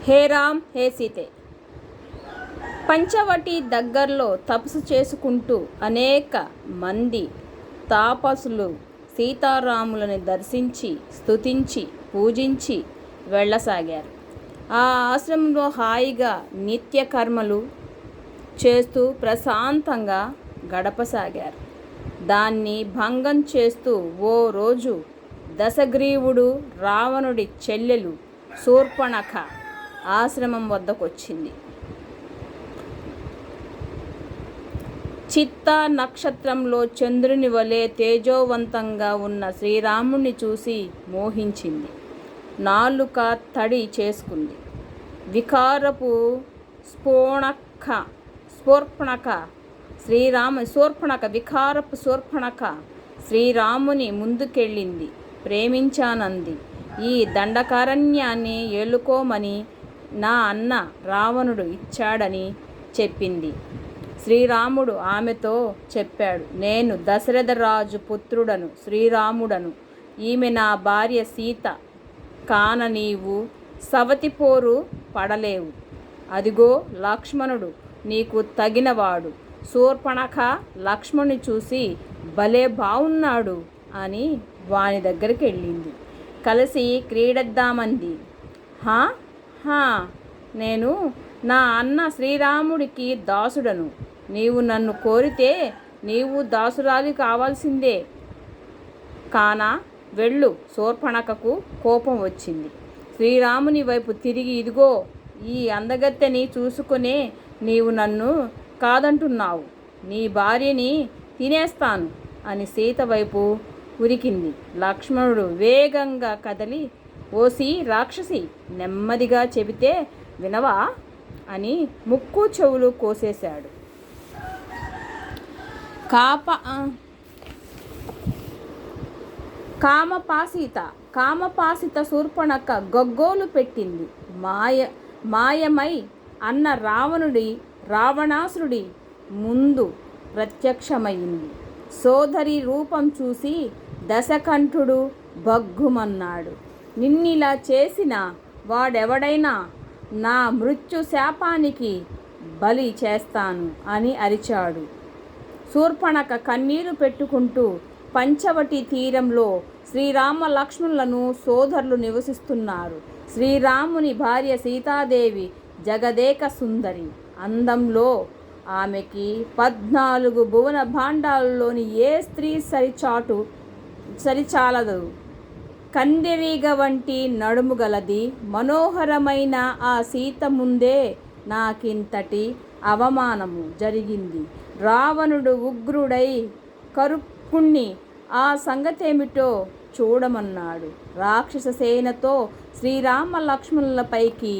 హే రామ్ హే సీతే. పంచవటి దగ్గరలో తపస్సు చేసుకుంటూ అనేక మంది తాపసులు సీతారాములని దర్శించి స్తుతించి పూజించి వెళ్ళసాగారు. ఆ ఆశ్రమంలో హాయిగా నిత్య కర్మలు చేస్తూ ప్రశాంతంగా గడపసాగారు. దాన్ని భంగం చేస్తూ ఓ రోజు దశగ్రీవుడు రావణుడి చెల్లెలు శూర్పణఖ ఆశ్రమం వద్దకొచ్చింది. చిత్తా నక్షత్రంలో చంద్రుని వలె తేజోవంతంగా ఉన్న శ్రీరాముణ్ణి చూసి మోహించింది. నాలుక తడి చేసుకుంది. వికారపు శూర్పణఖ శ్రీరాముని ముందుకెళ్ళింది. ప్రేమించానంది. ఈ దండకారణ్యాన్ని ఏలుకోమని నా అన్న రావణుడు ఇచ్చాడని చెప్పింది. శ్రీరాముడు ఆమెతో చెప్పాడు, నేను దశరథరాజు పుత్రుడను, శ్రీరాముడను. ఈమె నా భార్య సీత. కాన నీవు సవతిపోరు పడలేవు. అదిగో లక్ష్మణుడు నీకు తగినవాడు. శూర్పణఖ లక్ష్మణుని చూసి భలే బావున్నాడు అని వాని దగ్గరికి వెళ్ళింది. కలిసి క్రీడిద్దామంది. హా, నేను నా అన్న శ్రీరాముడికి దాసుడను. నీవు నన్ను కోరితే నీవు దాసురాలి కావాల్సిందే. కానా వెళ్ళు. శూర్పణఖకు కోపం వచ్చింది. శ్రీరాముని వైపు తిరిగి, ఇదిగో ఈ అందగత్తెని చూసుకునే నీవు నన్ను కాదంటున్నావు. నీ భార్యని తినేస్తాను అని సీత వైపు ఉరికింది. లక్ష్మణుడు వేగంగా కదలి, ఓసి రాక్షసి, నెమ్మదిగా చెబితే వినవా అని ముక్కు చెవులు కోసేశాడు. కామపాసిత శూర్పణఖ గగ్గోలు పెట్టింది. మాయమై అన్న రావణాసురుడి ముందు ప్రత్యక్షమైంది. సోదరి రూపం చూసి దశకంఠుడు భగ్గుమన్నాడు. నిన్నిలా చేసిన వాడెవడైనా నా మృత్యు శాపానికి బలి చేస్తాను అని అరిచాడు. శూర్పణఖ కన్నీరు పెట్టుకుంటూ, పంచవటి తీరంలో శ్రీరామ లక్ష్మణులను సోదరులు నివసిస్తున్నారు. శ్రీరాముని భార్య సీతాదేవి జగదేక సుందరి. అందంలో ఆమెకి 14 భువన భాండాలలోని ఏ స్త్రీ సరిచాలదు. కందిరీగ వంటి నడుము గలది. మనోహరమైన ఆ సీత ముందే నాకింతటి అవమానము జరిగింది. రావణుడు ఉగ్రుడై కరుక్కుణ్ణి ఆ సంగతేమిటో చూడమన్నాడు. రాక్షస సేనతో శ్రీరామ లక్ష్మణులపైకి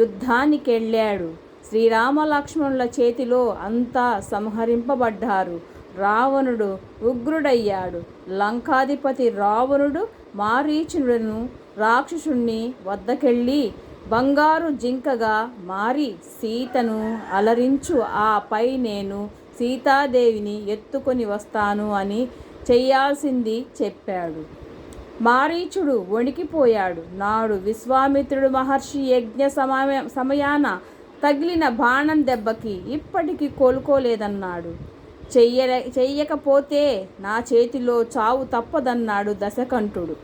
యుద్ధానికెళ్ళాడు. శ్రీరామ లక్ష్మణుల చేతిలో అంతా సంహరింపబడ్డారు. రావణుడు ఉగ్రుడయ్యాడు. లంకాధిపతి రావణుడు మారీచునుడను రాక్షసుణ్ణి వద్దకెళ్ళి బంగారు జింకగా మారి సీతను అలరించు, ఆపై నేను సీతాదేవిని ఎత్తుకొని వస్తాను అని చెయ్యాల్సింది చెప్పాడు. మారీచుడు వణికిపోయాడు. నాడు విశ్వామిత్రుడు మహర్షి యజ్ఞ సమయాన తగిలిన బాణం దెబ్బకి ఇప్పటికీ కోలుకోలేదన్నాడు. చెయ్యకపోతే నా చేతిలో చావు తప్పదన్నాడు దశకంఠుడు.